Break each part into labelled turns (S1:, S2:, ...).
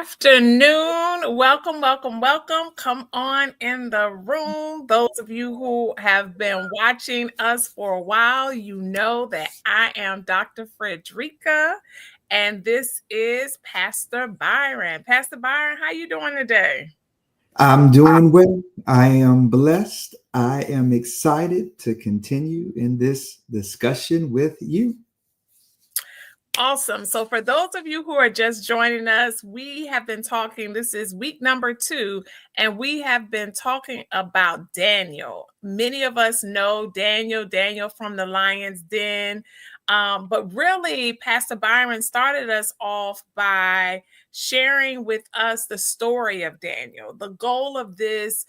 S1: afternoon. Welcome. Come on in the room. Those of you who have been watching us for a while, you know that I am Dr. Frederica, and this is Pastor Byron. Pastor Byron, how you doing today?
S2: I'm doing well. I am blessed. I am excited to continue in this discussion with you.
S1: Awesome. So, for those of you who are just joining us, we have been talking. This is week number 2, and we have been talking about Daniel. Many of us know Daniel from the Lion's Den. But really, Pastor Byron started us off by sharing with us the story of Daniel. The goal of this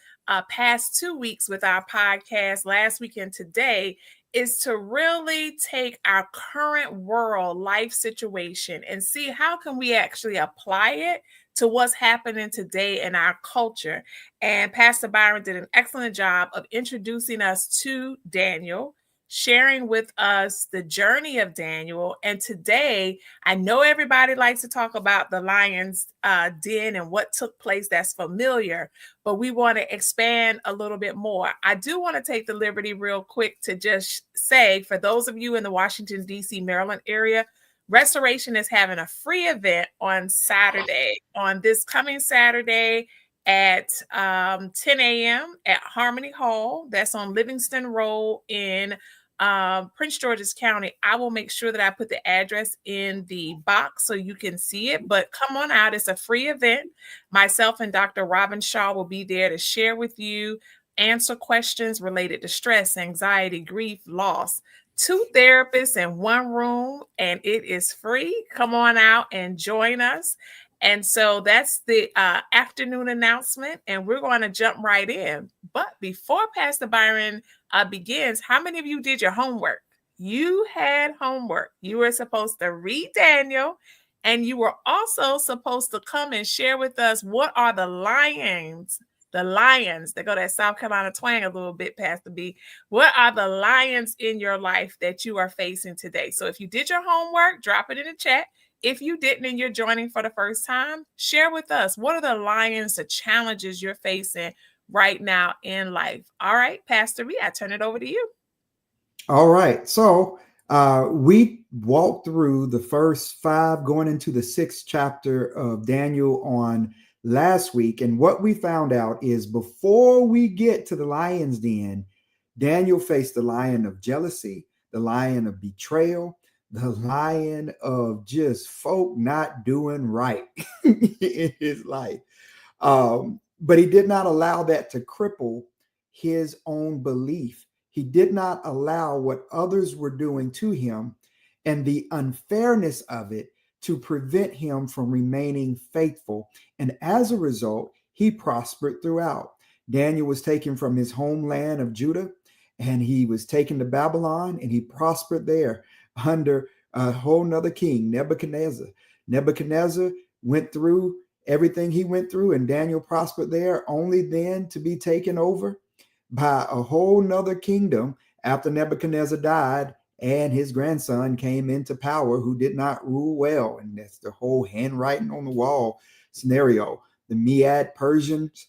S1: past 2 weeks with our podcast, last week and today, is to really take our current world life situation and see how can we actually apply it to what's happening today in our culture. And Pastor Byron did an excellent job of introducing us to Daniel, sharing with us the journey of Daniel. And today, I know everybody likes to talk about the lion's den and what took place that's familiar, but we want to expand a little bit more. I do want to take the liberty real quick to just say, for those of you in the Washington, D.C., Maryland area, Restoration is having a free event on Saturday, on this coming Saturday at 10 a.m. at Harmony Hall. That's on Livingston Road in Prince George's County. I will make sure that I put the address in the box so you can see it, but come on out. It's a free event. Myself and Dr. Robin Shaw will be there to share with you, answer questions related to stress, anxiety, grief, loss. 2 therapists in 1 room, and it is free. Come on out and join us. And so that's the afternoon announcement, and we're going to jump right in. But before Pastor Byron begins, how many of you did your homework? You had homework. You were supposed to read Daniel, and you were also supposed to come and share with us what are the lions. The lions, they go that South Carolina twang a little bit, Pastor B. What are the lions in your life that you are facing today? So if you did your homework, drop it in the chat. If you didn't and you're joining for the first time, share with us. What are the lions, the challenges you're facing right now in life? All right, Pastor B, I turn it over to you.
S2: All right. So we walked through the first 5 going into the 6th chapter of Daniel on last week. And what we found out is before we get to the lion's den, Daniel faced the lion of jealousy, the lion of betrayal, the lion of just folk not doing right in his life. But he did not allow that to cripple his own belief. He did not allow what others were doing to him and the unfairness of it to prevent him from remaining faithful. And as a result, he prospered throughout. Daniel was taken from his homeland of Judah and he was taken to Babylon, and he prospered there under a whole nother king, Nebuchadnezzar. Nebuchadnezzar went through everything he went through, and Daniel prospered there, only then to be taken over by a whole nother kingdom after Nebuchadnezzar died and his grandson came into power who did not rule well. And that's the whole handwriting on the wall scenario. The Mead Persians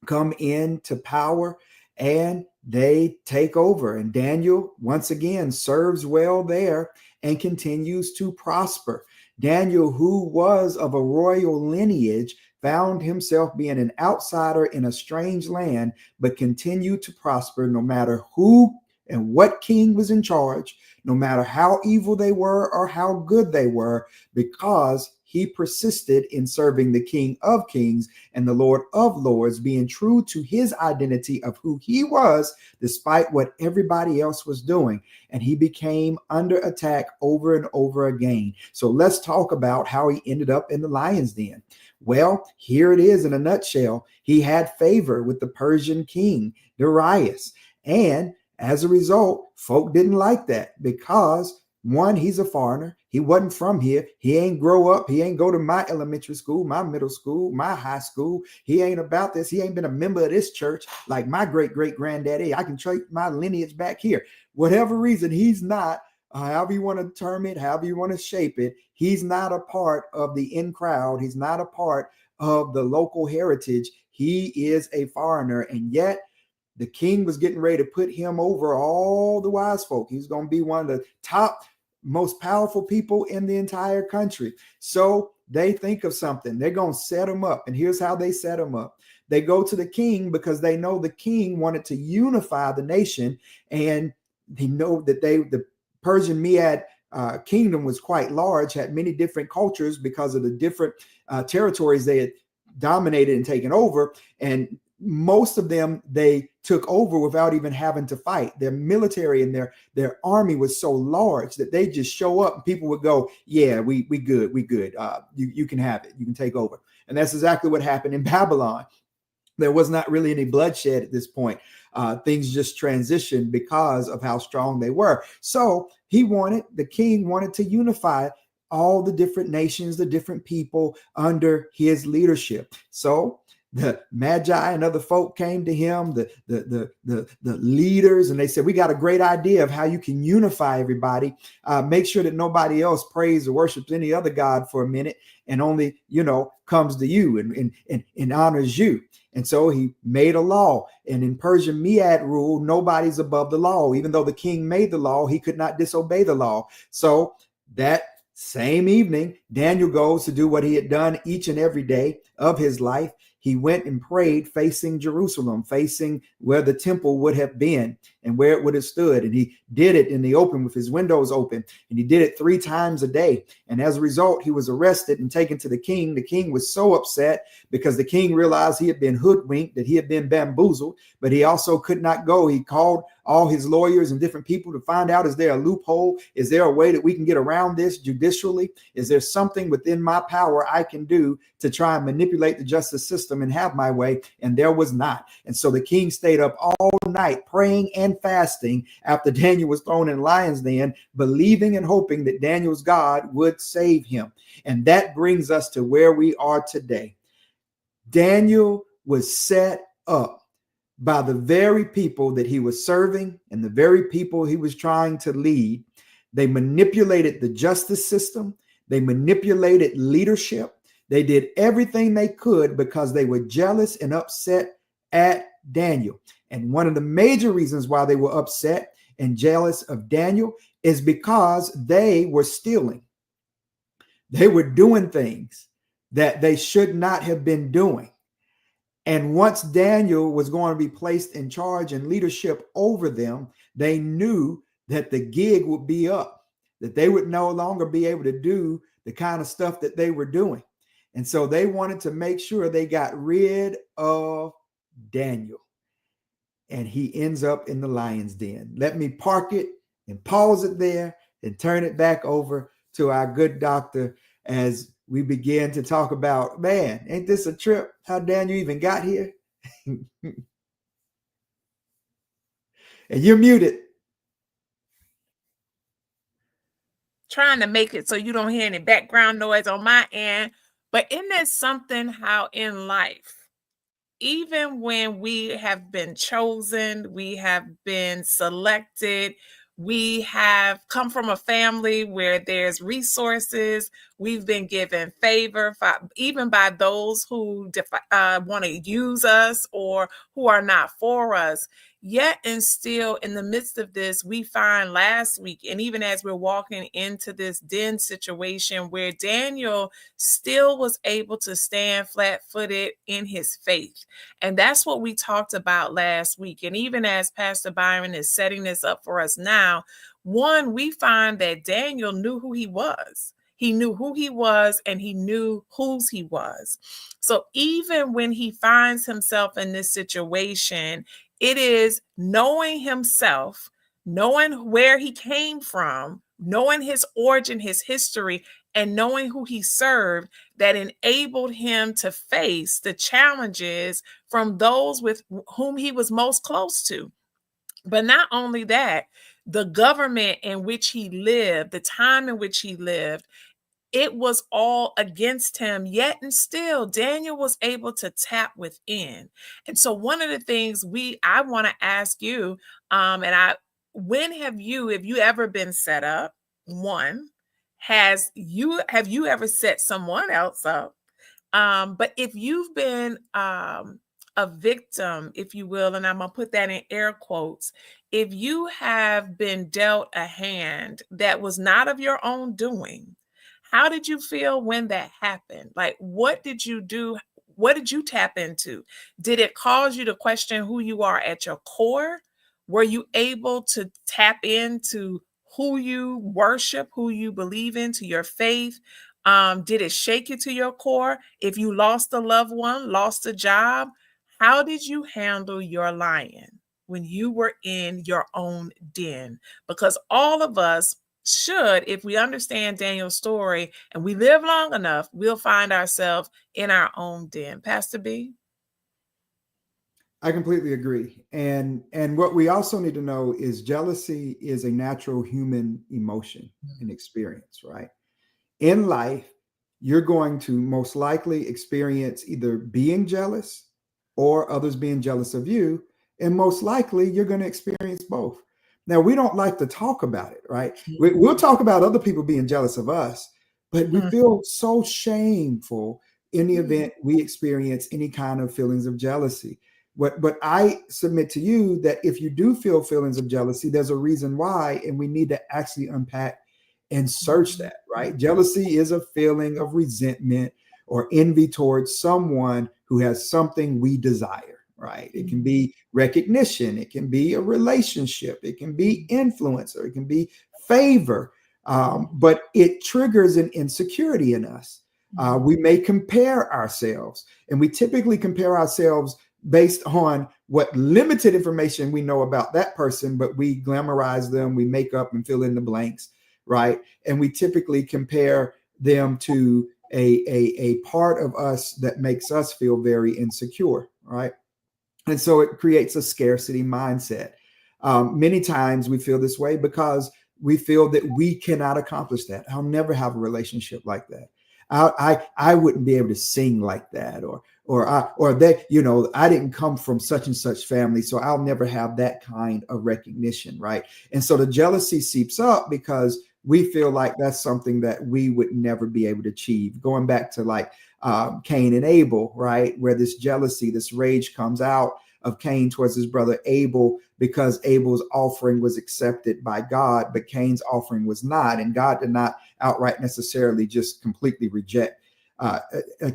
S2: come into power and they take over. And Daniel, once again, serves well there and continues to prosper. Daniel, who was of a royal lineage, found himself being an outsider in a strange land, but continued to prosper no matter who and what king was in charge, no matter how evil they were or how good they were, because he persisted in serving the King of Kings and the Lord of Lords, being true to his identity of who he was, despite what everybody else was doing. And he became under attack over and over again. So let's talk about how he ended up in the lion's den. Well, here it is in a nutshell. He had favor with the Persian king, Darius. And as a result, folk didn't like that because, one, he's a foreigner. He wasn't from here. He ain't grow up. He ain't go to my elementary school, my middle school, my high school. He ain't about this. He ain't been a member of this church like my great-great-granddaddy. I can trace my lineage back here. Whatever reason, he's not however you want to term it, however you want to shape it, he's not a part of the in crowd. He's not a part of the local heritage. He is a foreigner. And yet, the king was getting ready to put him over all the wise folk. He's going to be one of the top, most powerful people in the entire country. So they think of something. They're going to set him up. And here's how they set him up. They go to the king because they know the king wanted to unify the nation. And they know that the Persian Mead kingdom was quite large, had many different cultures because of the different territories they had dominated and taken over. And most of them they took over without even having to fight. Their military and their army was so large that they just show up and people would go, yeah, we good, we good. You can have it, you can take over. And that's exactly what happened in Babylon. There was not really any bloodshed at this point. Things just transitioned because of how strong they were. So the king wanted to unify all the different nations, the different people under his leadership. So the magi and other folk came to him, the leaders, and they said, we got a great idea of how you can unify everybody. Make sure that nobody else prays or worships any other god for a minute and only, comes to you and honors you. And so he made a law. And in Persian Mead rule, nobody's above the law. Even though the king made the law, he could not disobey the law. So that same evening, Daniel goes to do what he had done each and every day of his life. He went and prayed facing Jerusalem, facing where the temple would have been and where it would have stood. And he did it in the open with his windows open. And he did it 3 times a day. And as a result, he was arrested and taken to the king. The king was so upset because the king realized he had been hoodwinked, that he had been bamboozled, but he also could not go. He called all his lawyers and different people to find out, is there a loophole? Is there a way that we can get around this judicially? Is there something within my power I can do to try and manipulate the justice system and have my way? And there was not. And so the king stayed up all night praying and fasting after Daniel was thrown in lion's den, believing and hoping that Daniel's God would save him. And that brings us to where we are today. Daniel was set up by the very people that he was serving and the very people he was trying to lead. They manipulated the justice system. They manipulated leadership. They did everything they could because they were jealous and upset at Daniel. And one of the major reasons why they were upset and jealous of Daniel is because they were stealing. They were doing things that they should not have been doing. And once Daniel was going to be placed in charge and leadership over them, they knew that the gig would be up, that they would no longer be able to do the kind of stuff that they were doing. And so they wanted to make sure they got rid of Daniel. And he ends up in the lion's den. Let me park it and pause it there and turn it back over to our good doctor as we begin to talk about, man, ain't this a trip? How Daniel even got here? And you're muted.
S1: Trying to make it so you don't hear any background noise on my end. But isn't there something how in life, even when we have been chosen, we have been selected, we have come from a family where there's resources, we've been given favor, even by those who want to use us or who are not for us. Yet and still, in the midst of this, we find last week, and even as we're walking into this den situation where Daniel still was able to stand flat-footed in his faith. And that's what we talked about last week. And even as Pastor Byron is setting this up for us now, one, we find that Daniel knew who he was. He knew who he was and he knew whose he was. So even when he finds himself in this situation, it is knowing himself, knowing where he came from, knowing his origin, his history, and knowing who he served that enabled him to face the challenges from those with whom he was most close to. But not only that, the government in which he lived, the time in which he lived, it was all against him, yet and still Daniel was able to tap within. And so one of the things I want to ask you, and when have you ever been set up? One, have you ever set someone else up? But if you've been a victim, if you will, and I'm gonna put that in air quotes, if you have been dealt a hand that was not of your own doing, how did you feel when that happened? Like, what did you do? What did you tap into? Did it cause you to question who you are at your core? Were you able to tap into who you worship, who you believe in, to your faith? Did it shake you to your core? If you lost a loved one, lost a job, how did you handle your lion when you were in your own den? Because all of us should, if we understand Daniel's story and we live long enough, we'll find ourselves in our own den. Pastor B?
S2: I completely agree. And what we also need to know is jealousy is a natural human emotion and experience, right? In life, you're going to most likely experience either being jealous or others being jealous of you. And most likely, you're going to experience both. Now, we don't like to talk about it, right? We'll talk about other people being jealous of us, but we
S1: Mhm.
S2: feel so shameful in the
S1: Mhm.
S2: event we experience any kind of feelings of jealousy. But I submit to you that if you do feel feelings of jealousy, there's a reason why, and we need to actually unpack and search that, right? Jealousy is a feeling of resentment or envy towards someone who has something we desire, right? It can be recognition, it can be a relationship, it can be influence, or it can be favor. But it triggers an insecurity in us. We may compare ourselves, and we typically compare ourselves based on what limited information we know about that person, but we glamorize them, we make up and fill in the blanks, right? And we typically compare them to a part of us that makes us feel very insecure, right? And so it creates a scarcity mindset. Many times we feel this way because we feel that we cannot accomplish that. I'll never have a relationship like that. I wouldn't be able to sing like that, or that, I didn't come from such and such family, so I'll never have that kind of recognition, right? And so the jealousy seeps up because we feel like that's something that we would never be able to achieve. Going back to like Cain and Abel, right? Where this jealousy, this rage comes out of Cain towards his brother Abel because Abel's offering was accepted by God, but Cain's offering was not. And God did not outright necessarily just completely reject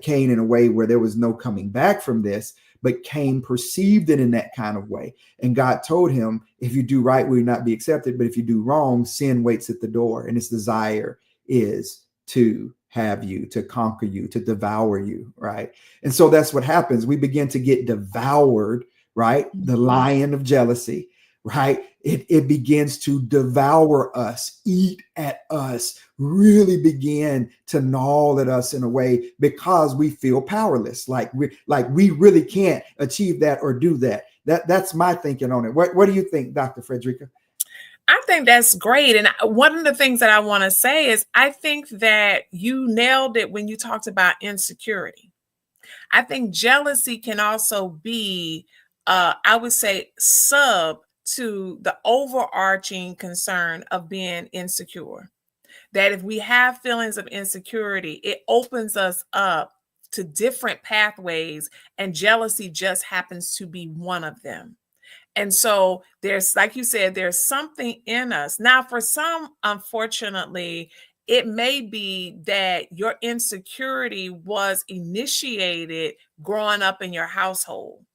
S2: Cain in a way where there was no coming back from this, but Cain perceived it in that kind of way. And God told him, if you do right, will you not be accepted? But if you do wrong, sin waits at the door, and its desire is to have you, to conquer you, to devour you, right? And so that's what happens. We begin to get devoured, right? The lion of jealousy, right? It begins to devour us, eat at us, really begin to gnaw at us in a way because we feel powerless, like we really can't achieve that or do that. That's my thinking on it. What do you think, Dr. Frederica?
S1: I think that's great. And one of the things that I want to say is I think that you nailed it when you talked about insecurity. I think jealousy can also be, I would say, sub to the overarching concern of being insecure. That if we have feelings of insecurity, it opens us up to different pathways, and jealousy just happens to be one of them. And so there's, like you said, there's something in us. Now, for some, unfortunately, it may be that your insecurity was initiated growing up in your household,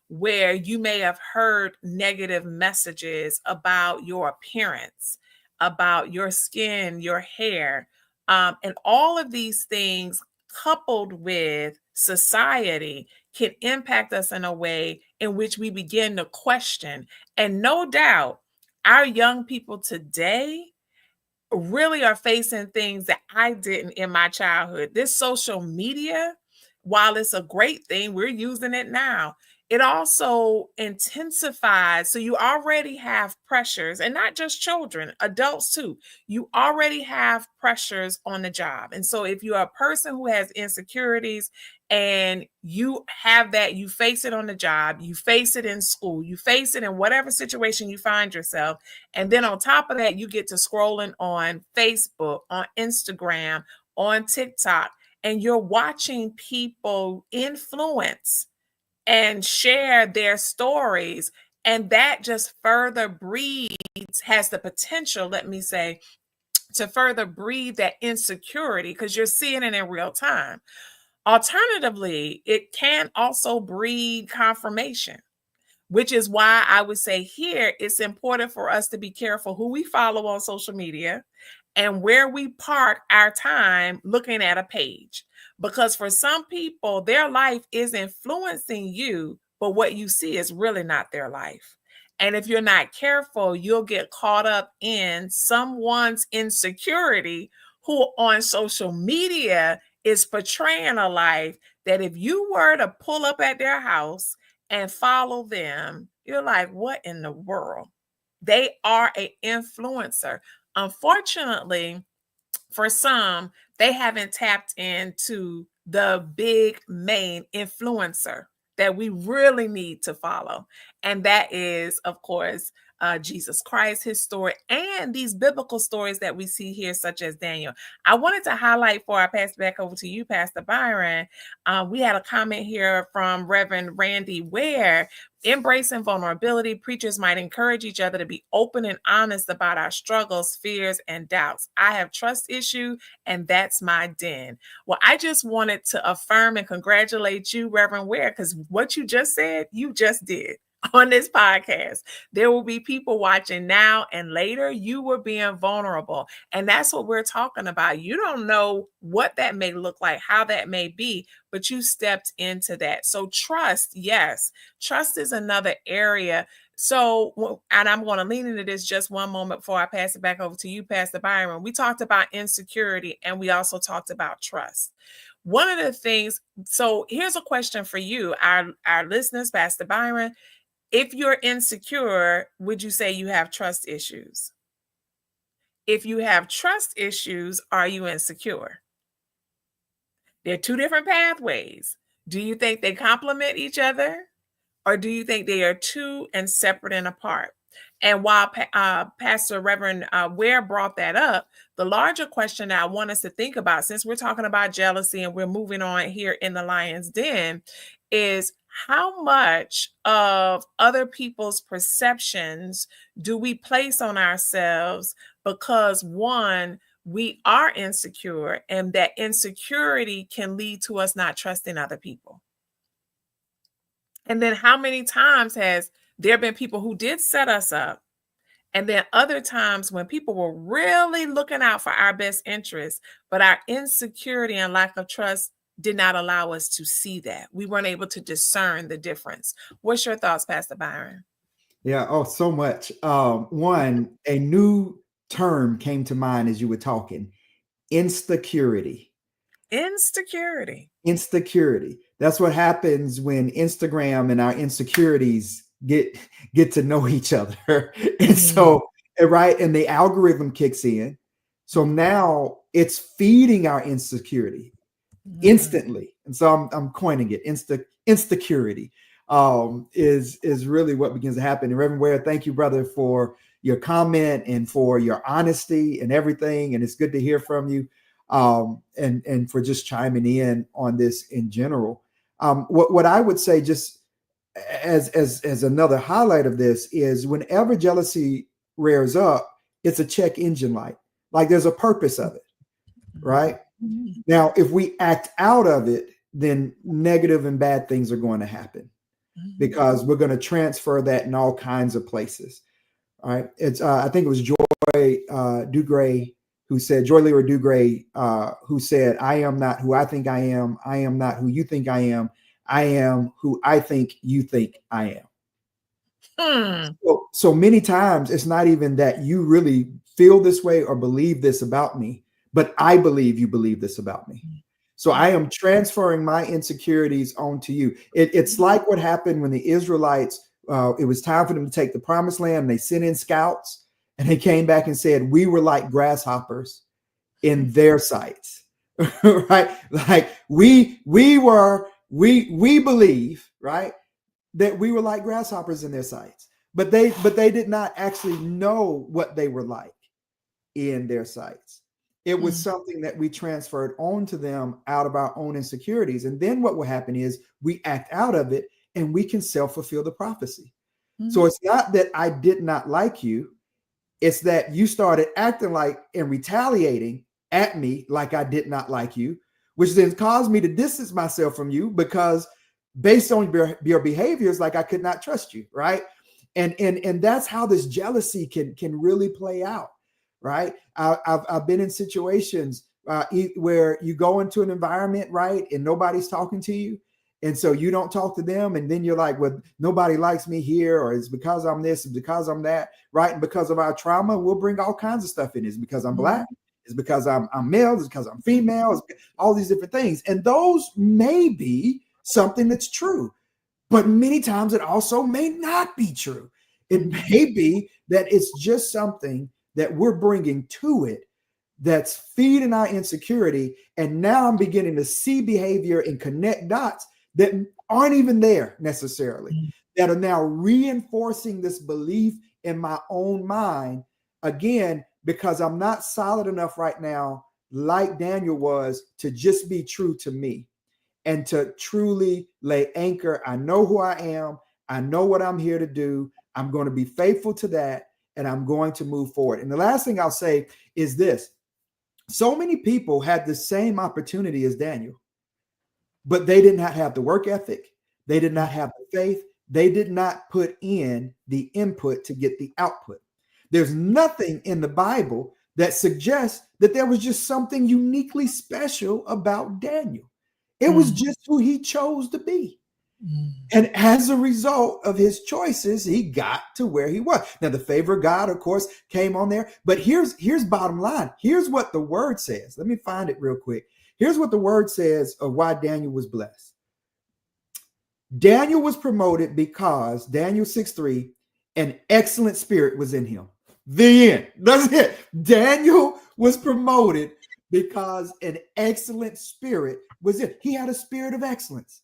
S1: where you may have heard negative messages about your appearance, about your skin, your hair, and all of these things coupled with society can impact us in a way in which we begin to question. And no doubt, our young people today really are facing things that I didn't in my childhood. This social media, while it's a great thing, we're using it now. It also intensifies. So you already have pressures, and not just children, adults too. You already have pressures on the job. And so if you're a person who has insecurities and you have that, you face it on the job, you face it in school, you face it in whatever situation you find yourself. And then on top of that, you get to scrolling on Facebook, on Instagram, on TikTok, and you're watching people influence and share their stories. And that just further breeds, has the potential, let me say, to further breed that insecurity because you're seeing it in real time. Alternatively, it can also breed confirmation, which is why I would say here it's important for us to be careful who we follow on social media and where we park our time looking at a page. Because for some people, their life is influencing you, but what you see is really not their life. And if you're not careful, you'll get caught up in someone's insecurity who on social media is portraying a life that if you were to pull up at their house and follow them, you're like, what in the world? They are an influencer. Unfortunately, for some, they haven't tapped into the big main influencer that we really need to follow. And that is, of course, Jesus Christ, his story, and these biblical stories that we see here, such as Daniel. I wanted to highlight before I pass it back over to you, Pastor Byron. We had a comment here from Reverend Randy Ware. Embracing vulnerability, preachers might encourage each other to be open and honest about our struggles, fears, and doubts. I have trust issue, and that's my den. Well, I just wanted to affirm and congratulate you, Reverend Ware, because what you just said, you just did on this podcast. There will be people watching now and later. You were being vulnerable. And that's what we're talking about. You don't know what that may look like, how that may be, but you stepped into that. So trust, yes, trust is another area. So, and I'm going to lean into this just one moment before I pass it back over to you, Pastor Byron. We talked about insecurity and we also talked about trust. One of the things, so here's a question for you, our listeners, Pastor Byron. If you're insecure, would you say you have trust issues? If you have trust issues, are you insecure? They're two different pathways. Do you think they complement each other? Or do you think they are two and separate and apart? And while Pastor Reverend Ware brought that up, the larger question that I want us to think about, since we're talking about jealousy and we're moving on here in the lion's den, is how much of other people's perceptions do we place on ourselves because, one, we are insecure, and that insecurity can lead to us not trusting other people. And then how many times has there been people who did set us up? And then other times when people were really looking out for our best interests, but our insecurity and lack of trust did not allow us to see that. We weren't able to discern the difference. What's your thoughts, Pastor Byron?
S2: Yeah. Oh, so much. One, a new term came to mind as you were talking: insecurity.
S1: Insecurity.
S2: Insecurity. That's what happens when Instagram and our insecurities get to know each other. And so, right, and the algorithm kicks in. So now it's feeding our insecurity instantly. And so I'm coining it insecurity is really what begins to happen. And Reverend Ware, thank you, brother, for your comment and for your honesty and everything. And it's good to hear from you. And for just chiming in on this in general. What I would say, just as another highlight of this, is whenever jealousy rears up, it's a check engine light. Like there's a purpose of it, right? Now, if we act out of it, then negative and bad things are going to happen because we're going to transfer that in all kinds of places. All right. It's I think it was Joy Dugray who said, Joy Lear Dugray, who said, I am not who I think I am not who you think I am who I think you think I am. So many times it's not even that you really feel this way or believe this about me, but I believe you believe this about me. So I am transferring my insecurities onto you. It's like what happened when the Israelites, it was time for them to take the promised land. And they sent in scouts and they came back and said, we were like grasshoppers in their sights. right? Like we believe, right, that we were like grasshoppers in their sights, but they did not actually know what they were like in their sights. It was something that we transferred onto them out of our own insecurities. And then what will happen is we act out of it and we can self-fulfill the prophecy. So it's not that I did not like you. It's that you started acting like and retaliating at me like I did not like you, which then caused me to distance myself from you because based on your behaviors, like I could not trust you, right? And that's how this jealousy can really play out, right? I've been in situations where you go into an environment, right, and nobody's talking to you, and so you don't talk to them, and then you're like, well, nobody likes me here, or it's because I'm this, it's because I'm that, right? And because of our trauma, we'll bring all kinds of stuff in. It's because I'm black, it's because I'm male, it's because I'm female, it's all these different things. And those may be something that's true, but many times it also may not be true. It may be that it's just something that we're bringing to it that's feeding our insecurity. And now I'm beginning to see behavior and connect dots that aren't even there necessarily, that are now reinforcing this belief in my own mind again, because I'm not solid enough right now, like Daniel was, to just be true to me and to truly lay anchor. I know who I am. I know what I'm here to do. I'm going to be faithful to that, and I'm going to move forward. And the last thing I'll say is this. So many people had the same opportunity as Daniel, but they did not have the work ethic. They did not have the faith. They did not put in the input to get the output. There's nothing in the Bible that suggests that there was just something uniquely special about Daniel. It was just who he chose to be. And as a result of his choices, he got to where he was. Now, the favor of God, of course, came on there. But here's bottom line. Here's what the word says. Let me find it real quick. Here's what the word says of why Daniel was blessed. Daniel was promoted because, Daniel 6:3, an excellent spirit was in him. The end. That's it. Daniel was promoted because an excellent spirit was in. He had a spirit of excellence.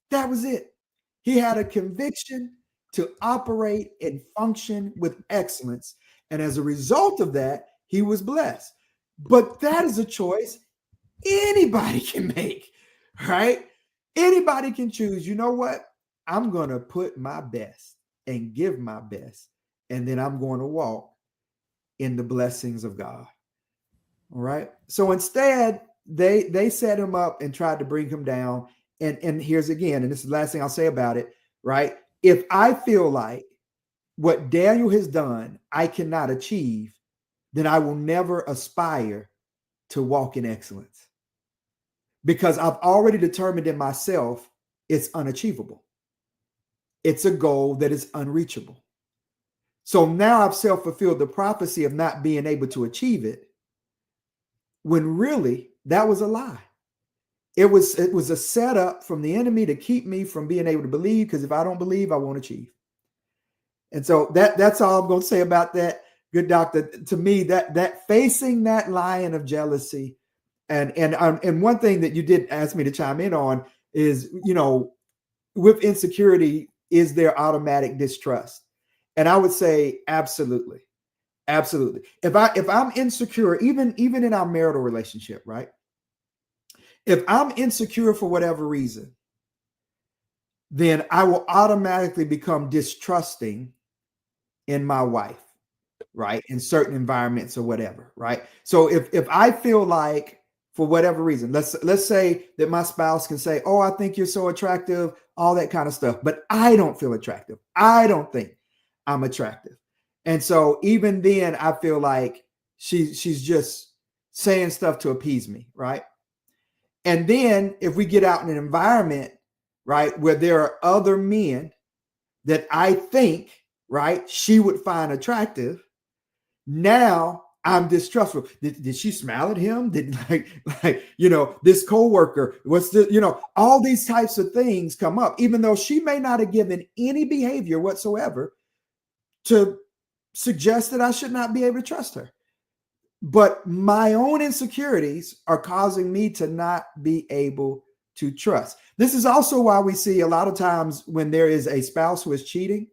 S2: That was it. He had a conviction to operate and function with excellence. And as a result of that, he was blessed. But that is a choice anybody can make, right? Anybody can choose, you know what? I'm going to put my best and give my best. And then I'm going to walk in the blessings of God. All right. So instead, they set him up and tried to bring him down. And here's again, and this is the last thing I'll say about it, right? If I feel like what Daniel has done, I cannot achieve, then I will never aspire to walk in excellence because I've already determined in myself it's unachievable. It's a goal that is unreachable. So now I've self-fulfilled the prophecy of not being able to achieve it, when really that was a lie. It was a setup from the enemy to keep me from being able to believe, because if I don't believe, I won't achieve. And so that's all I'm going to say about that. Good doctor. To me, that facing that lion of jealousy, and one thing that you did ask me to chime in on is, with insecurity, is there automatic distrust? And I would say absolutely. Absolutely. If I'm insecure, even in our marital relationship, right? If I'm insecure for whatever reason, then I will automatically become distrusting in my wife, right? In certain environments or whatever, right? So if I feel like, for whatever reason, let's say that my spouse can say, "Oh, I think you're so attractive," all that kind of stuff, but I don't feel attractive. I don't think I'm attractive. And so even then I feel like she's just saying stuff to appease me, right? And then if we get out in an environment, right, where there are other men that I think, right, she would find attractive, now I'm distrustful. Did she smile at him? Did this coworker, what's the, all these types of things come up, even though she may not have given any behavior whatsoever to suggest that I should not be able to trust her. but my own insecurities are causing me to not be able to trust. This is also why we see a lot of times when there is a spouse who is cheating,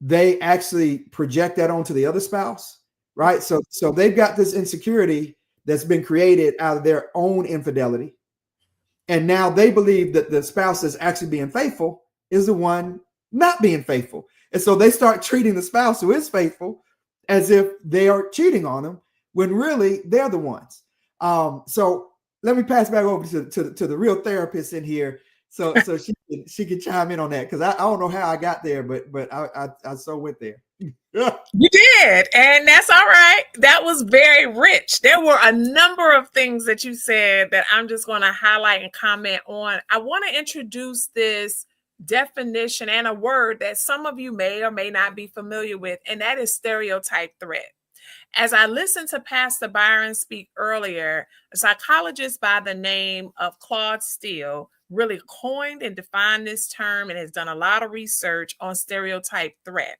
S2: they actually project that onto the other spouse, right? So they've got this insecurity that's been created out of their own infidelity, and now they believe that the spouse that's actually being faithful is the one not being faithful. And so they start treating the spouse who is faithful as if they are cheating on them when really they're the ones. So let me pass back over to the real therapist in here, so she can chime in on that, because I don't know how I got there, but I so went there.
S1: You did, and that's all right. That was very rich. There were a number of things that you said that I'm just going to highlight and comment on. I want to introduce this definition and a word that some of you may or may not be familiar with, and that is stereotype threat. As I listened to Pastor Byron speak earlier, a psychologist by the name of Claude Steele really coined and defined this term and has done a lot of research on stereotype threat.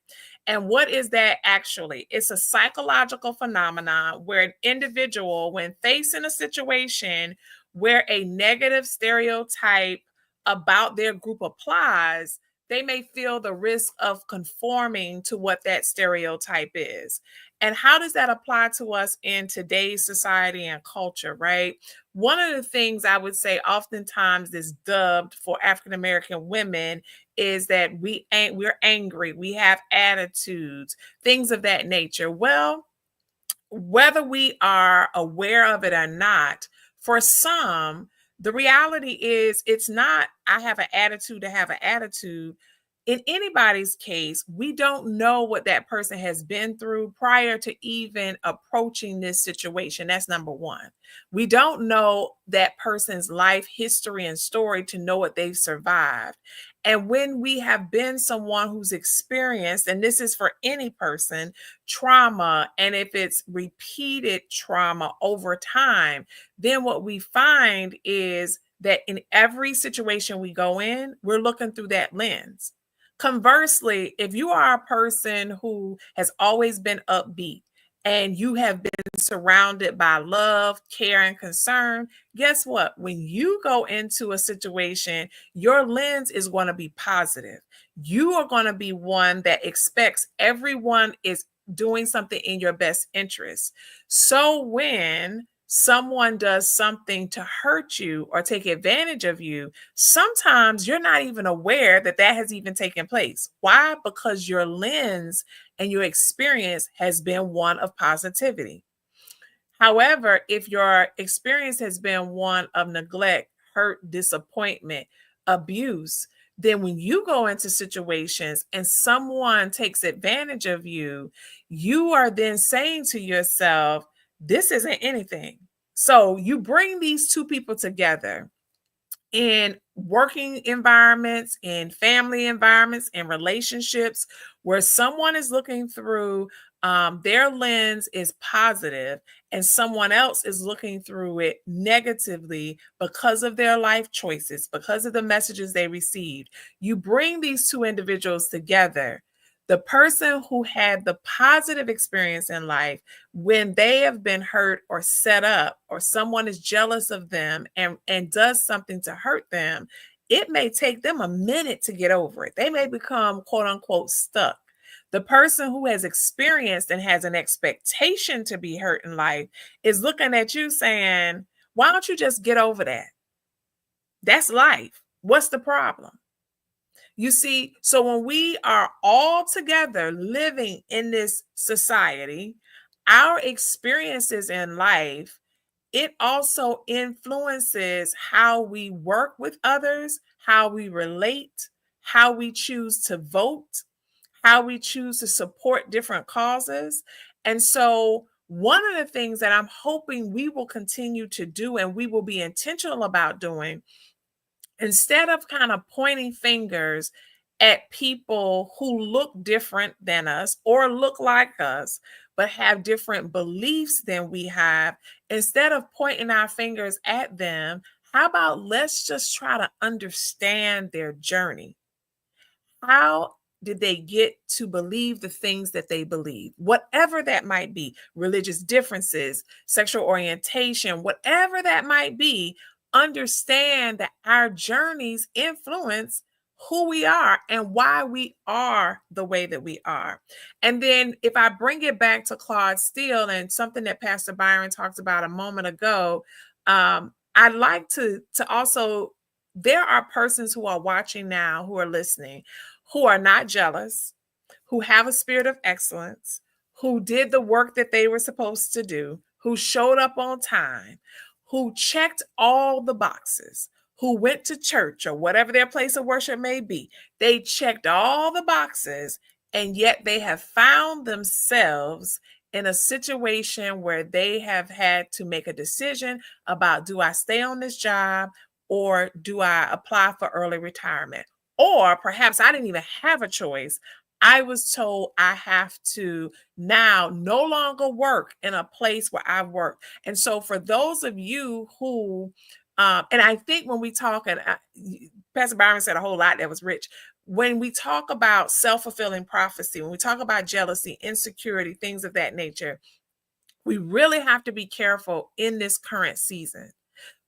S1: And what is that actually? It's a psychological phenomenon where an individual, when facing a situation where a negative stereotype about their group applies, they may feel the risk of conforming to what that stereotype is. And how does that apply to us in today's society and culture, right? One of the things I would say oftentimes is dubbed for African American women is that we're angry, we have attitudes, things of that nature. Well, whether we are aware of it or not, for some, the reality is it's not, I have an attitude to have an attitude. In anybody's case, we don't know what that person has been through prior to even approaching this situation. That's number one. We don't know that person's life history and story to know what they've survived. And when we have been someone who's experienced, and this is for any person, trauma, and if it's repeated trauma over time, then what we find is that in every situation we go in, we're looking through that lens. Conversely, if you are a person who has always been upbeat and you have been surrounded by love, care, and concern, guess what? When you go into a situation, your lens is going to be positive. You are going to be one that expects everyone is doing something in your best interest. So when someone does something to hurt you or take advantage of you, sometimes you're not even aware that that has even taken place. Why? Because your lens and your experience has been one of positivity. However, if your experience has been one of neglect, hurt, disappointment, abuse, then when you go into situations and someone takes advantage of you, you are then saying to yourself, this isn't anything. So you bring these two people together in working environments, in family environments, in relationships where someone is looking through their lens is positive and someone else is looking through it negatively because of their life choices, because of the messages they received. You bring these two individuals together. The person who had the positive experience in life, when they have been hurt or set up or someone is jealous of them and does something to hurt them, it may take them a minute to get over it. They may become quote unquote stuck. The person who has experienced and has an expectation to be hurt in life is looking at you saying, why don't you just get over that? That's life. What's the problem? You see, so when we are all together living in this society, our experiences in life, it also influences how we work with others, how we relate, how we choose to vote, how we choose to support different causes. And so, one of the things that I'm hoping we will continue to do and we will be intentional about doing, instead of kind of pointing fingers at people who look different than us or look like us, but have different beliefs than we have, instead of pointing our fingers at them, how about let's just try to understand their journey? How did they get to believe the things that they believe? Whatever that might be, religious differences, sexual orientation, whatever that might be, understand that our journeys influence who we are and why we are the way that we are. And then if I bring it back to Claude Steele and something that Pastor Byron talked about a moment ago, I'd like to also, there are persons who are watching now, who are listening, who are not jealous, who have a spirit of excellence, who did the work that they were supposed to do, who showed up on time, who checked all the boxes, who went to church or whatever their place of worship may be. They checked all the boxes, and yet they have found themselves in a situation where they have had to make a decision about, do I stay on this job or do I apply for early retirement? Or perhaps I didn't even have a choice. I was told I have to now no longer work in a place where I've worked. And so, for those of you who, and I think when we talk, and Pastor Byron said a whole lot that was rich. When we talk about self-fulfilling prophecy, when we talk about jealousy, insecurity, things of that nature, we really have to be careful in this current season,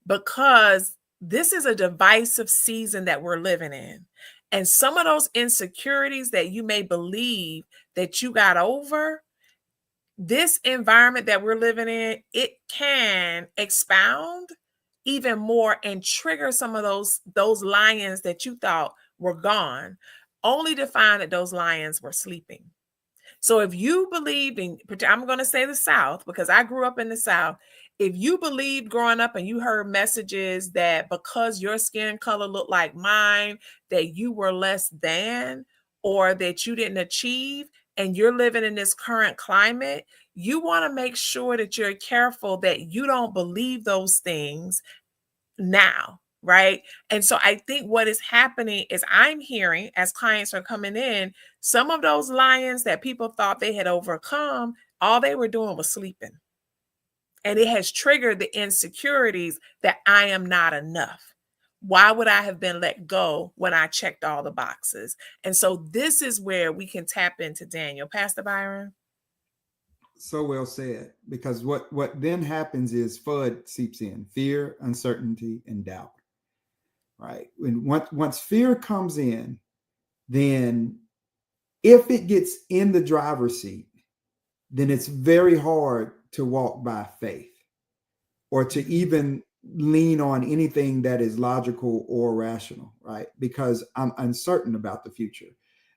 S1: because this is a divisive season that we're living in. And some of those insecurities that you may believe that you got over, this environment that we're living in, it can expound even more and trigger some of those lions that you thought were gone, only to find that those lions were sleeping. So if you believed in, I'm going to say the South because I grew up in the South. If you believed growing up and you heard messages that because your skin color looked like mine, that you were less than, or that you didn't achieve, and you're living in this current climate, you want to make sure that you're careful that you don't believe those things now, right? And so I think what is happening is I'm hearing, as clients are coming in, some of those lions that people thought they had overcome, all they were doing was sleeping. And it has triggered the insecurities that I am not enough. Why would I have been let go when I checked all the boxes? And so this is where we can tap into Daniel. Pastor Byron?
S2: So well said. Because what then happens is FUD seeps in: fear, uncertainty, and doubt. Right. When once fear comes in, then if it gets in the driver's seat, then it's very hard to walk by faith or to even lean on anything that is logical or rational, right? Because I'm uncertain about the future.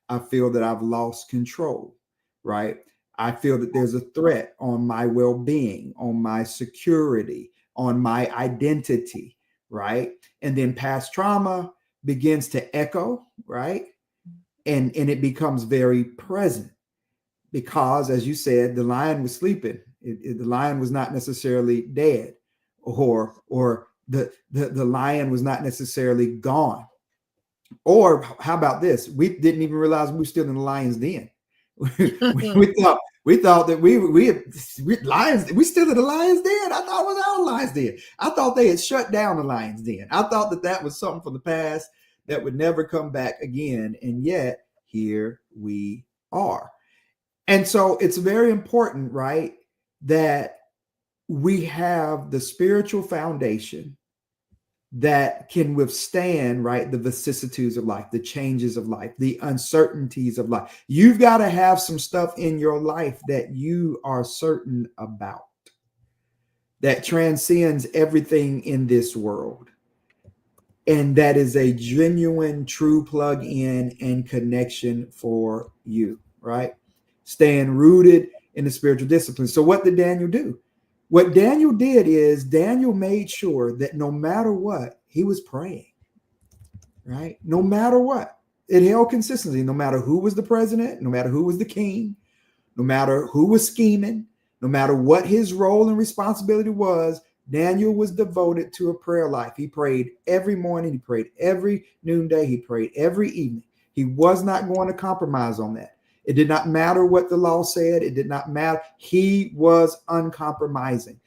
S2: I feel that I've lost control, right? I feel that there's a threat on my well being, on my security, on my identity, right? And then past trauma begins to echo, right? And it becomes very present because, as you said, the lion was sleeping. The lion was not necessarily dead, or the lion was not necessarily gone. Or how about this? We didn't even realize we were still in the lion's den. we thought that we lions. We still in the lion's den. I thought it was our lion's den. I thought they had shut down the lion's den. I thought that was something from the past that would never come back again. And yet here we are. And so it's very important, right, that we have the spiritual foundation that can withstand, right, the vicissitudes of life, the changes of life, the uncertainties of life. You've got to have some stuff in your life that you are certain about, that transcends everything in this world. And that is a genuine, true plug in and connection for you, right? Staying rooted in the spiritual discipline. So, what did Daniel do? What Daniel did is Daniel made sure that no matter what, he was praying, right? No matter what, it held consistency. No matter who was the president, no matter who was the king, no matter who was scheming, no matter what his role and responsibility was, Daniel was devoted to a prayer life. He prayed every morning, he prayed every noonday, he prayed every evening. He was not going to compromise on that. It did not matter what the law said, it did not matter. He was uncompromising.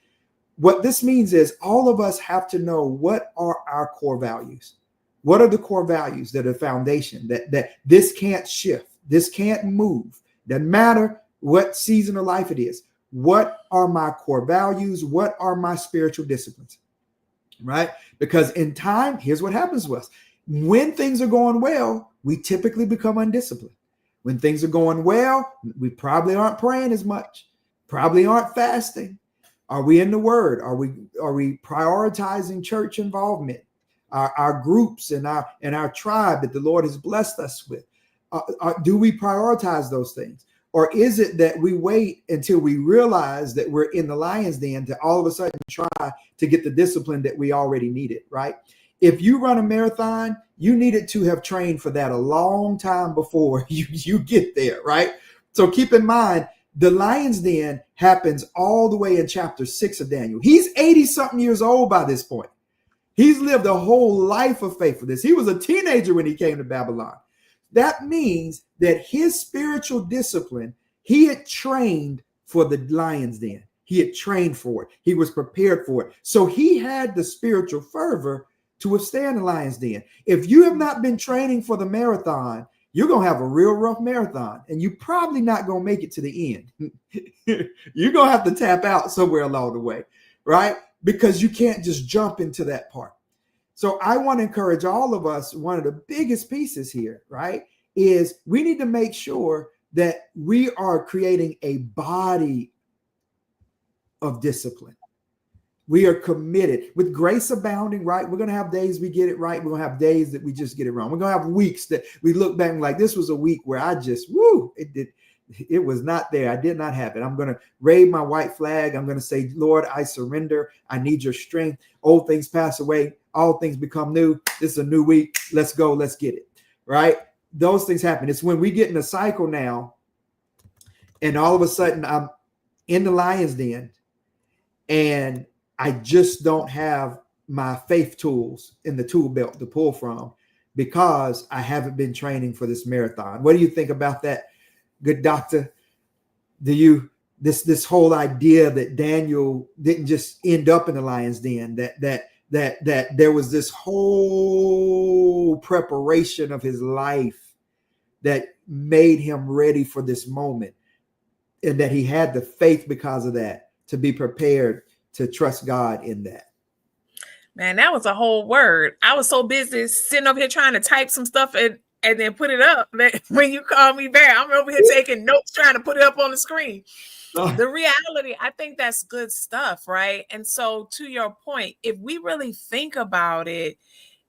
S2: What this means is all of us have to know what are our core values. What are the core values that are foundation that this can't shift? This can't move. Doesn't matter what season of life it is. What are my core values? What are my spiritual disciplines? Right? Because in time, here's what happens to us. When things are going well, we typically become undisciplined. When things are going well, we probably aren't praying as much, probably aren't fasting. Are we in the word? Are we prioritizing church involvement? Our groups and our tribe that the Lord has blessed us with. Do we prioritize those things? Or is it that we wait until we realize that we're in the lion's den to all of a sudden try to get the discipline that we already needed, right? If you run a marathon, you needed to have trained for that a long time before you get there, right? So keep in mind, the lion's den happens all the way in chapter 6 of Daniel. He's 80 something years old by this point. He's lived a whole life of faithfulness. He was a teenager when he came to Babylon. That means that his spiritual discipline, he had trained for the lion's den. He had trained for it. He was prepared for it. So he had the spiritual fervor to withstand the lion's den. If you have not been training for the marathon, you're going to have a real rough marathon, and you're probably not going to make it to the end. You're going to have to tap out somewhere along the way, right? Because you can't just jump into that part. So I want to encourage all of us, one of the biggest pieces here, right, is we need to make sure that we are creating a body of discipline. We are committed with grace abounding, right? We're going to have days we get it right. We're going to have days that we just get it wrong. We're going to have weeks that we look back and like, this was a week where I just, it was not there. I did not have it. I'm going to raise my white flag. I'm going to say, Lord, I surrender. I need your strength. Old things pass away. All things become new. This is a new week. Let's go. Let's get it. Right? Those things happen. It's when we get in a cycle now, and all of a sudden I'm in the lion's den, and I just don't have my faith tools in the tool belt to pull from because I haven't been training for this marathon. What do you think about that, good doctor? Do you this whole idea that Daniel didn't just end up in the lion's den, that there was this whole preparation of his life that made him ready for this moment, and that he had the faith because of that to be prepared to trust God in that?
S1: Man, that was a whole word. I was so busy sitting over here trying to type some stuff and then put it up. That when you call me back, I'm over here taking notes, trying to put it up on the screen. The reality, I think that's good stuff, right? And so to your point, if we really think about it,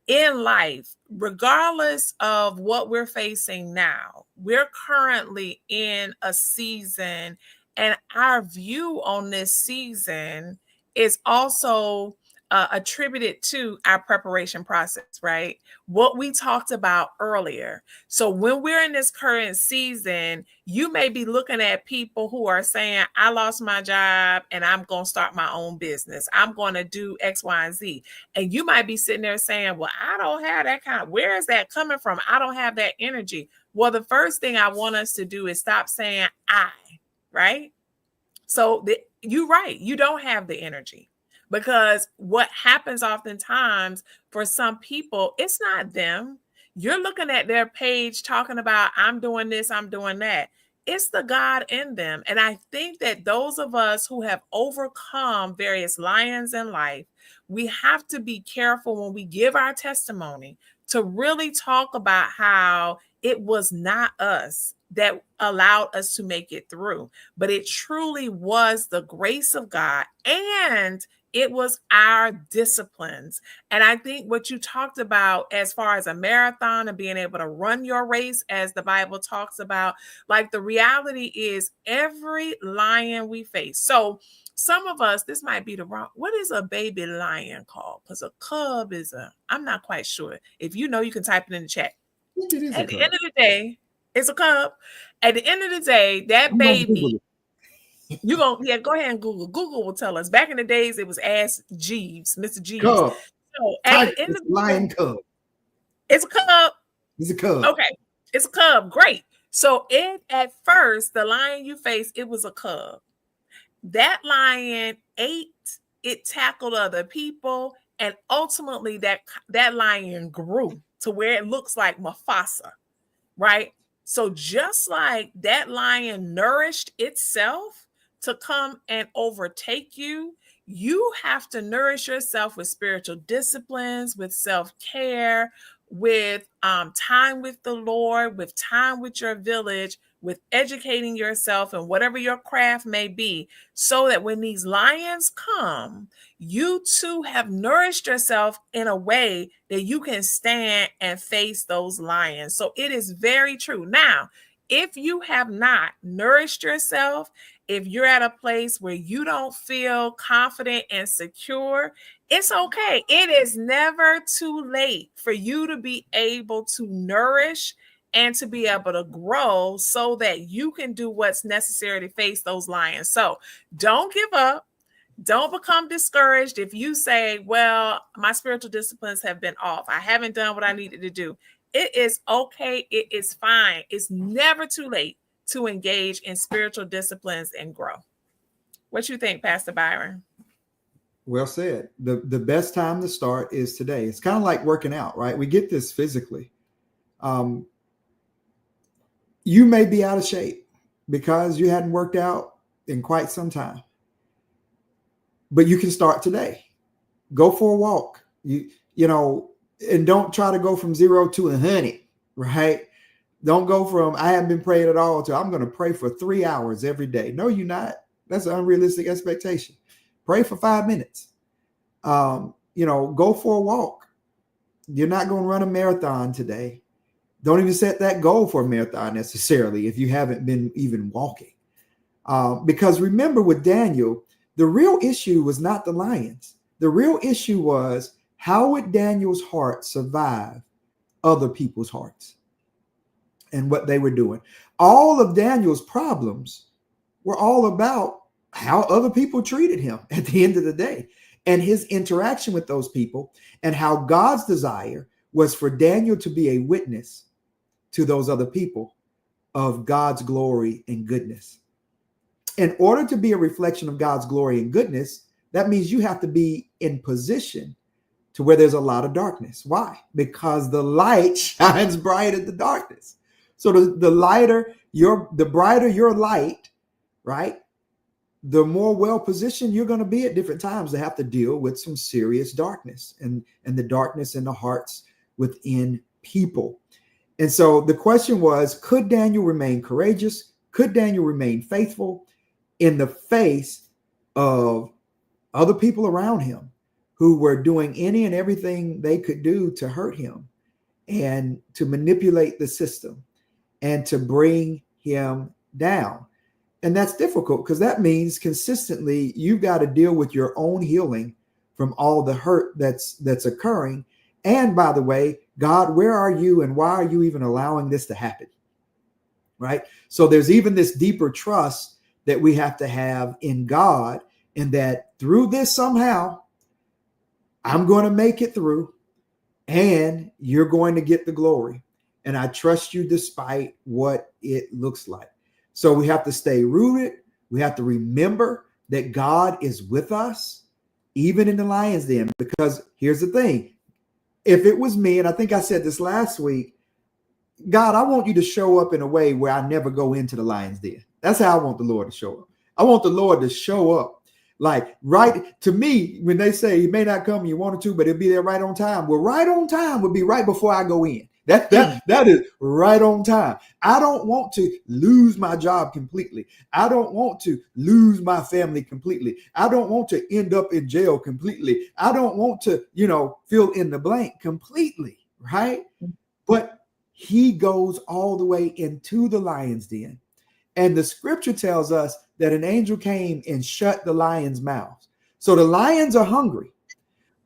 S1: in life, regardless of what we're facing now, we're currently in a season, and our view on this season is also attributed to our preparation process, right? What we talked about earlier. So when we're in this current season, you may be looking at people who are saying, I lost my job and I'm going to start my own business. I'm going to do X, Y, and Z. And you might be sitting there saying, well, I don't have that kind of, where is that coming from? I don't have that energy. Well, the first thing I want us to do is stop saying right? So you're right. You don't have the energy, because what happens oftentimes for some people, it's not them. You're looking at their page talking about, I'm doing this, I'm doing that. It's the God in them. And I think that those of us who have overcome various lions in life, we have to be careful when we give our testimony to really talk about how it was not us that allowed us to make it through, but it truly was the grace of God, and it was our disciplines. And I think what you talked about as far as a marathon and being able to run your race, as the Bible talks about, like, the reality is every lion we face. So some of us, this might be the wrong, what is a baby lion called? Because a cub is I'm not quite sure. If you know, you can type it in the chat. At the end of the day, it's a cub. At the end of the day, that baby, you gonna go ahead and Google. Google will tell us. Back in the days, it was Ask Jeeves, Mr. Jeeves.
S2: Cub.
S1: So at the end of the
S2: lion cub.
S1: It's a cub.
S2: It's a cub.
S1: Okay, it's a cub. Great. So at first, the lion you face, it was a cub. That lion ate, it tackled other people, and ultimately that lion grew to where it looks like Mufasa, right? So just like that lion nourished itself to come and overtake you, you have to nourish yourself with spiritual disciplines, with self-care, with time with the Lord, with time with your village, with educating yourself and whatever your craft may be, so that when these lions come, you too have nourished yourself in a way that you can stand and face those lions. So it is very true. Now, if you have not nourished yourself, if you're at a place where you don't feel confident and secure, it's okay. It is never too late for you to be able to nourish and to be able to grow so that you can do what's necessary to face those lions. So don't give up. Don't become discouraged if you say, well, my spiritual disciplines have been off. I haven't done what I needed to do. It is okay. It is fine. It's never too late to engage in spiritual disciplines and grow. What you think, Pastor Byron?
S2: Well said. The best time to start is today. It's kind of like working out, right? We get this physically. You may be out of shape because you hadn't worked out in quite some time, but you can start today. Go for a walk. You know, and don't try to go from 0 to 100, right? Don't go from I haven't been praying at all to I'm going to pray for 3 hours every day. No, you're not. That's an unrealistic expectation. Pray for 5 minutes. Go for a walk. You're not going to run a marathon today. Don't even set that goal for a marathon necessarily if you haven't been even walking. Because remember with Daniel, the real issue was not the lions. The real issue was how would Daniel's heart survive other people's hearts and what they were doing. All of Daniel's problems were all about how other people treated him at the end of the day and his interaction with those people, and how God's desire was for Daniel to be a witness to those other people of God's glory and goodness. In order to be a reflection of God's glory and goodness, that means you have to be in position to where there's a lot of darkness. Why? Because the light shines bright in the darkness. So the brighter your light, right? The more well-positioned you're going to be at different times to have to deal with some serious darkness and the darkness in the hearts within people. And so the question was, could Daniel remain courageous? Could Daniel remain faithful in the face of other people around him who were doing any and everything they could do to hurt him and to manipulate the system and to bring him down? And that's difficult because that means consistently you've got to deal with your own healing from all the hurt that's occurring. And by the way, God, where are you and why are you even allowing this to happen? Right? So there's even this deeper trust that we have to have in God, and that through this somehow, I'm going to make it through and you're going to get the glory. And I trust you despite what it looks like. So we have to stay rooted. We have to remember that God is with us, even in the lion's den. Because here's the thing. If it was me, and I think I said this last week, God, I want you to show up in a way where I never go into the lion's den. That's how I want the Lord to show up. I want the Lord to show up. Like, right to me, when they say he may not come when you wanted to, but he'll be there right on time. Well, right on time would be right before I go in. That is right on time. I don't want to lose my job completely. I don't want to lose my family completely. I don't want to end up in jail completely. I don't want to, fill in the blank completely, right? But he goes all the way into the lion's den. And the scripture tells us that an angel came and shut the lions' mouths. So the lions are hungry.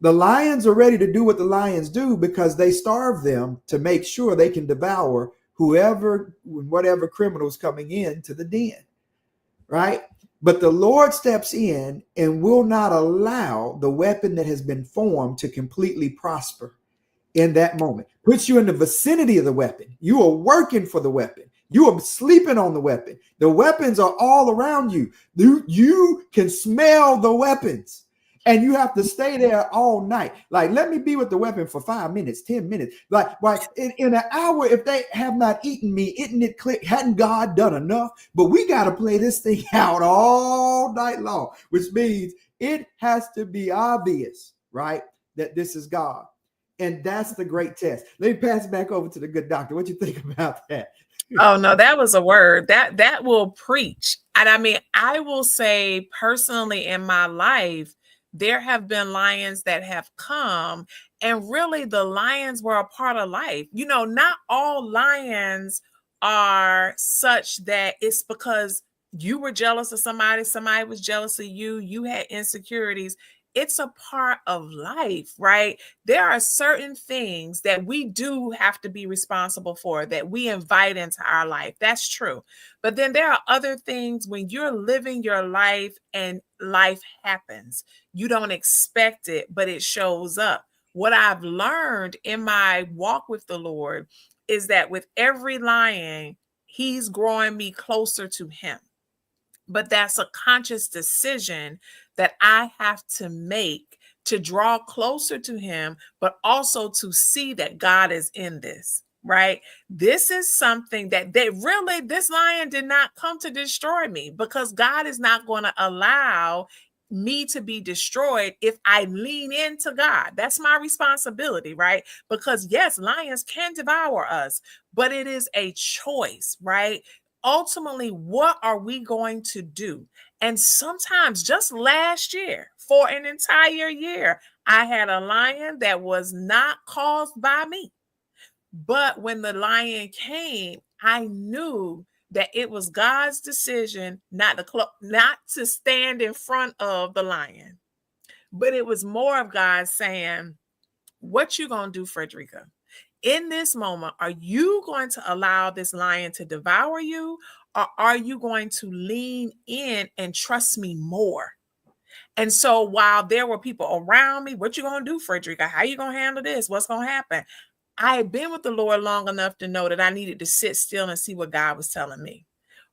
S2: The lions are ready to do what the lions do because they starve them to make sure they can devour whatever criminals coming into the den, right? But the Lord steps in and will not allow the weapon that has been formed to completely prosper in that moment. Puts you in the vicinity of the weapon. You are working for the weapon. You are sleeping on the weapon. The weapons are all around you. You can smell the weapons. and you have to stay there all night. Like, let me be with the weapon for 5 minutes, 10 minutes. Like, why in an hour, if they have not eaten me, isn't it clear? Hadn't God done enough? But we got to play this thing out all night long, which means it has to be obvious, right, that this is God. And that's the great test. Let me pass it back over to the good doctor. What you think about that?
S1: Oh no, that was a word that will preach. And I mean, I will say personally in my life, there have been lions that have come, and really the lions were a part of life. You know, not all lions are such that it's because you were jealous of somebody, somebody was jealous of you, you had insecurities. It's a part of life, right? There are certain things that we do have to be responsible for, that we invite into our life. That's true. But then there are other things when you're living your life and life happens. You don't expect it, but it shows up. What I've learned in my walk with the Lord is that with every lion, He's growing me closer to Him. But that's a conscious decision that I have to make to draw closer to Him, but also to see that God is in this, right? This is something that they really, this lion did not come to destroy me, because God is not going to allow me to be destroyed if I lean into God. That's my responsibility, right? Because yes, lions can devour us, but it is a choice, right? Ultimately, what are we going to do? And sometimes, just last year, for an entire year, I had a lion that was not caused by me. But when the lion came, I knew that it was God's decision not to stand in front of the lion. But it was more of God saying, "What you gonna do, Frederica? In this moment, are you going to allow this lion to devour you, or are you going to lean in and trust me more?" And so while there were people around me, "What you going to do, Frederica? How you going to handle this? What's going to happen?" I had been with the Lord long enough to know that I needed to sit still and see what God was telling me.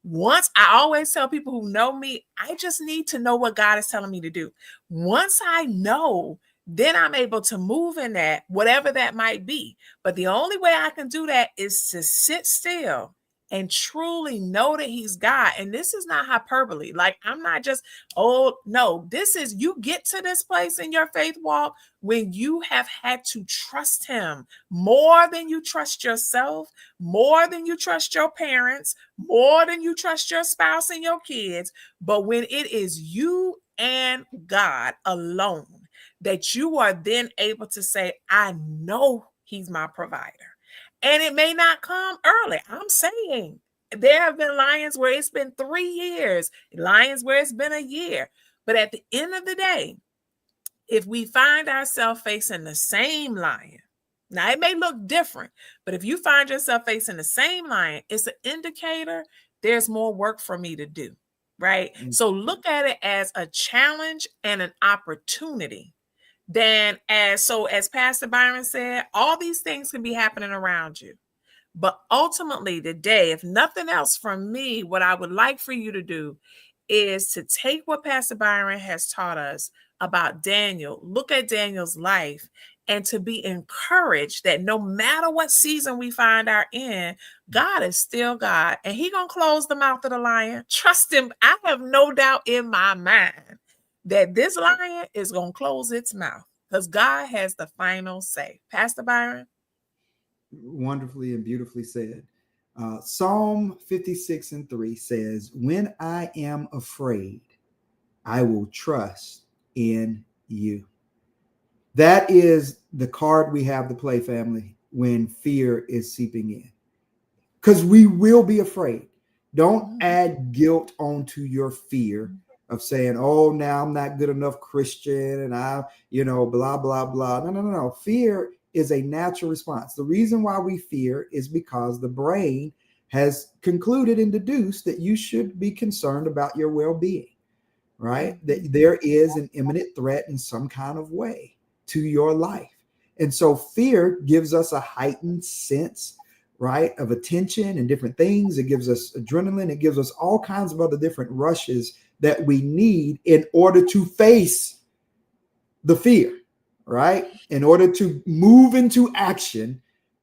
S1: Once I always tell people who know me, I just need to know what God is telling me to do. Once I know, then I'm able to move in that, whatever that might be. But the only way I can do that is to sit still and truly know that He's God. And this is not hyperbole. Like, I'm not just, oh, no, this is, you get to this place in your faith walk when you have had to trust Him more than you trust yourself, more than you trust your parents, more than you trust your spouse and your kids. But when it is you and God alone, that you are then able to say, "I know He's my provider." And it may not come early. I'm saying there have been lions where it's been 3 years, lions where it's been a year. But at the end of the day, if we find ourselves facing the same lion, now it may look different, but if you find yourself facing the same lion, it's an indicator there's more work for me to do, right? So look at it as a challenge and an opportunity. Then, as Pastor Byron said, all these things can be happening around you. But ultimately, today, if nothing else from me, what I would like for you to do is to take what Pastor Byron has taught us about Daniel, look at Daniel's life, and to be encouraged that no matter what season we find our in, God is still God, and He gonna close the mouth of the lion. Trust Him. I have no doubt in my mind that this lion is gonna close its mouth, because God has the final say. Pastor Byron.
S2: Wonderfully and beautifully said. Psalm 56:3 says, "When I am afraid, I will trust in you." That is the card we have to play, family, when fear is seeping in. Because we will be afraid. Don't add guilt onto your fear of saying, "Oh, now I'm not good enough Christian and blah, blah, blah." No, no, no, no. Fear is a natural response. The reason why we fear is because the brain has concluded and deduced that you should be concerned about your well-being, right? That there is an imminent threat in some kind of way to your life. And so fear gives us a heightened sense, right, of attention and different things. It gives us adrenaline. It gives us all kinds of other different rushes that we need in order to face the fear, right? In order to move into action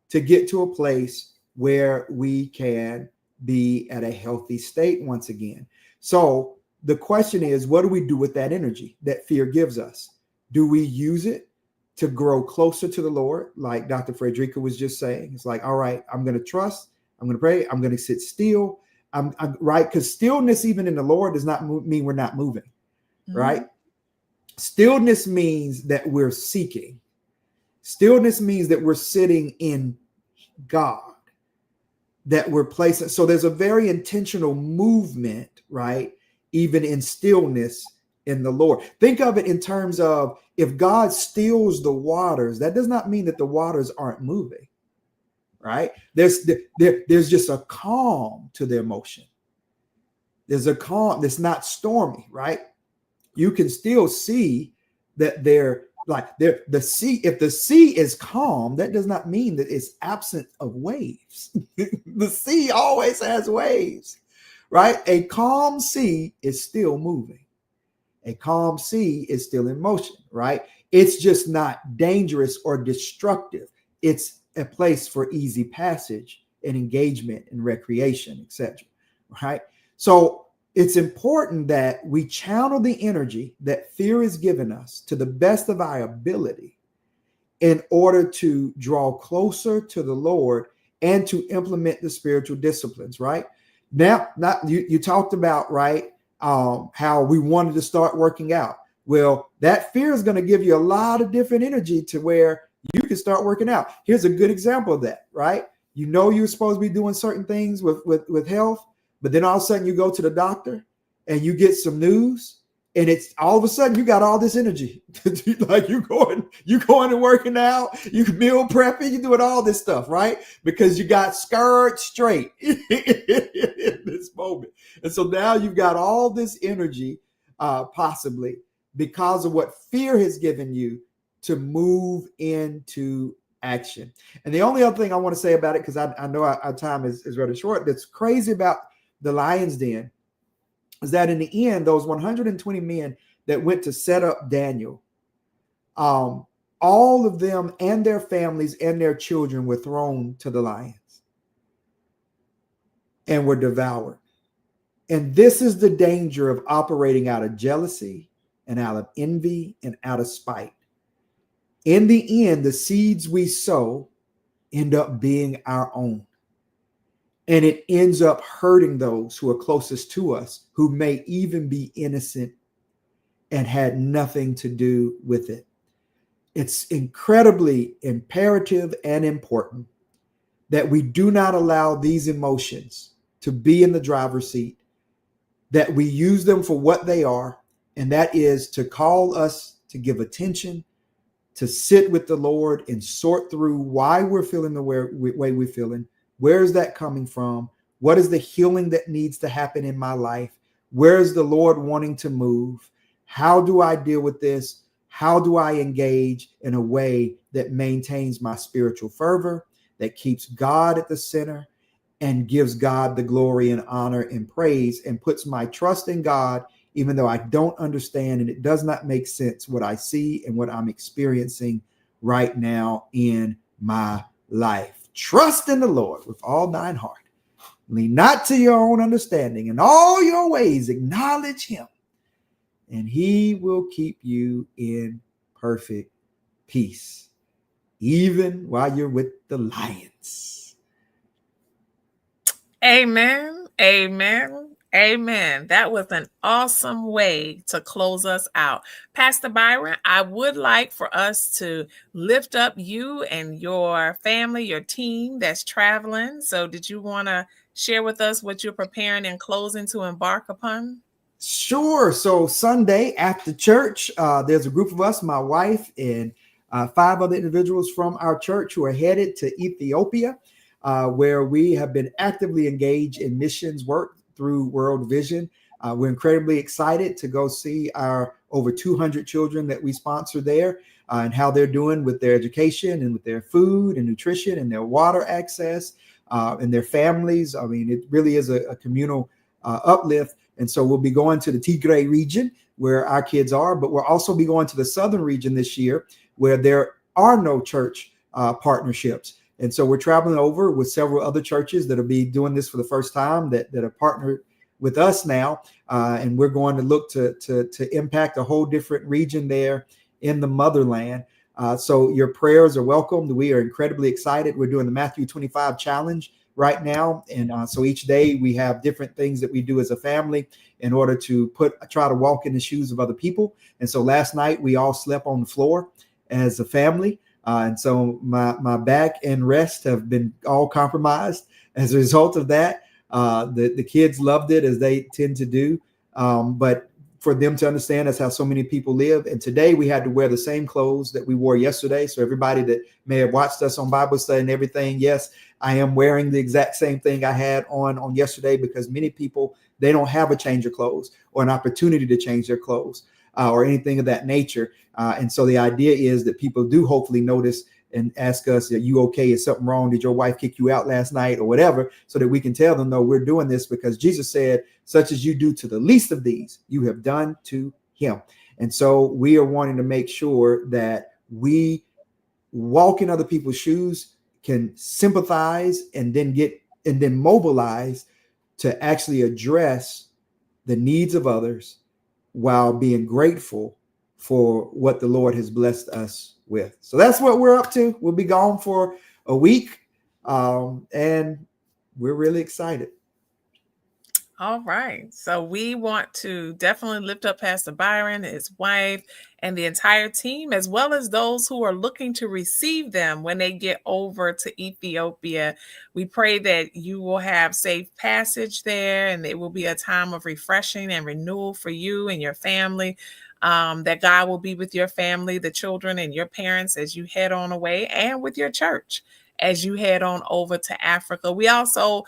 S2: to get to a place where we can be at a healthy state once again. So the question is, what do we do with that energy that fear gives us? Do we use it to grow closer to the Lord? Like Dr. Frederica was just saying, it's like, all right, I'm going to trust, I'm going to pray, I'm going to sit still. I'm right, because stillness, even in the Lord, does not mean we're not moving, right? Stillness means that we're seeking. Stillness means that we're sitting in God, that we're placing. So there's a very intentional movement, right? Even in stillness in the Lord. Think of it in terms of, if God stills the waters, that does not mean that the waters aren't moving, right? There's just a calm to their motion. There's a calm that's not stormy, right? You can still see that the sea. If the sea is calm, that does not mean that it's absent of waves. The sea always has waves, right? A calm sea is still moving. A calm sea is still in motion, right? It's just not dangerous or destructive. It's a place for easy passage and engagement and recreation, etc. Right? So it's important that we channel the energy that fear has given us to the best of our ability in order to draw closer to the Lord and to implement the spiritual disciplines, right? Now, not you talked about, right, how we wanted to start working out. Well, that fear is going to give you a lot of different energy to where you can start working out. Here's a good example of that, right? You know you're supposed to be doing certain things with health, but then all of a sudden you go to the doctor and you get some news, and it's all of a sudden you got all this energy. Like you going and working out, you meal prepping, you doing all this stuff, right? Because you got scared straight in this moment. And so now you've got all this energy, possibly because of what fear has given you, to move into action. And the only other thing I want to say about it, because I know our time is rather short, that's crazy about the lion's den, is that in the end, those 120 men that went to set up Daniel, all of them and their families and their children were thrown to the lions and were devoured. And this is the danger of operating out of jealousy and out of envy and out of spite. In the end, the seeds we sow end up being our own. And it ends up hurting those who are closest to us, who may even be innocent and had nothing to do with it. It's incredibly imperative and important that we do not allow these emotions to be in the driver's seat, that we use them for what they are, and that is to call us to give attention, to sit with the Lord and sort through why we're feeling the way we're feeling. Where is that coming from? What is the healing that needs to happen in my life? Where is the Lord wanting to move? How do I deal with this? How do I engage in a way that maintains my spiritual fervor, that keeps God at the center and gives God the glory and honor and praise, and puts my trust in God, even though I don't understand and it does not make sense what I see and what I'm experiencing right now in my life. Trust in the Lord with all thine heart. Lean not to your own understanding. In all your ways acknowledge him, and he will keep you in perfect peace, even while you're with the lions.
S1: Amen. Amen. Amen. That was an awesome way to close us out. Pastor Byron, I would like for us to lift up you and your family, your team that's traveling. So did you want to share with us what you're preparing and closing to embark upon?
S2: Sure. So Sunday after church, there's a group of us, my wife and 5 other individuals from our church, who are headed to Ethiopia, where we have been actively engaged in missions work through World Vision. We're incredibly excited to go see our over 200 children that we sponsor there, and how they're doing with their education and with their food and nutrition and their water access, and their families. I mean, it really is a communal uplift. And so we'll be going to the Tigray region where our kids are, but we'll also be going to the southern region this year where there are no church partnerships. And so we're traveling over with several other churches that'll be doing this for the first time that are partnered with us now. And we're going to look to impact a whole different region there in the motherland. So your prayers are welcomed. We are incredibly excited. We're doing the Matthew 25 challenge right now. And so each day we have different things that we do as a family in order to try to walk in the shoes of other people. And so last night we all slept on the floor as a family. And so my back and rest have been all compromised as a result of that. The kids loved it, as they tend to do. But for them to understand that's how so many people live. And today we had to wear the same clothes that we wore yesterday. So everybody that may have watched us on Bible study and everything, yes, I am wearing the exact same thing I had on yesterday, because many people, they don't have a change of clothes or an opportunity to change their clothes or anything of that nature. And so the idea is that people do hopefully notice and ask us, are you okay? Is something wrong? Did your wife kick you out last night or whatever? So that we can tell them, no, we're doing this because Jesus said, such as you do to the least of these, you have done to him. And so we are wanting to make sure that we walk in other people's shoes, can sympathize, and then mobilize to actually address the needs of others while being grateful for what the Lord has blessed us with. So that's what we're up to. We'll be gone for a week, and we're really excited.
S1: All right. So we want to definitely lift up Pastor Byron, his wife, and the entire team, as well as those who are looking to receive them when they get over to Ethiopia. We pray that you will have safe passage there, and it will be a time of refreshing and renewal for you and your family. That God will be with your family, the children, and your parents as you head on away, and with your church as you head on over to Africa. We also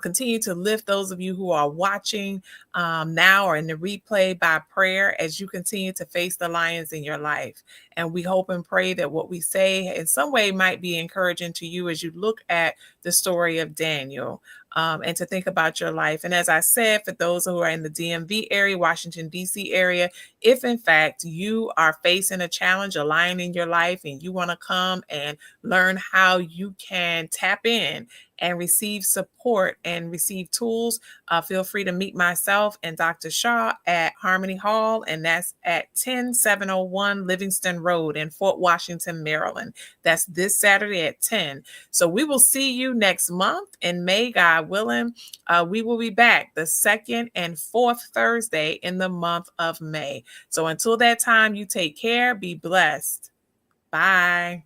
S1: continue to lift those of you who are watching now or in the replay by prayer as you continue to face the lions in your life. And we hope and pray that what we say in some way might be encouraging to you as you look at the story of Daniel. And to think about your life. And as I said, for those who are in the DMV area, Washington, D.C. area, if in fact you are facing a challenge, a lion in your life, and you want to come and learn how you can tap in and receive support and receive tools, feel free to meet myself and Dr. Shaw at Harmony Hall, and that's at 10701 Livingston Road in Fort Washington, Maryland. That's this Saturday at 10. So we will see you next month in May, God willing. We will be back the second and fourth Thursday in the month of May. So until that time, you take care, be blessed. Bye.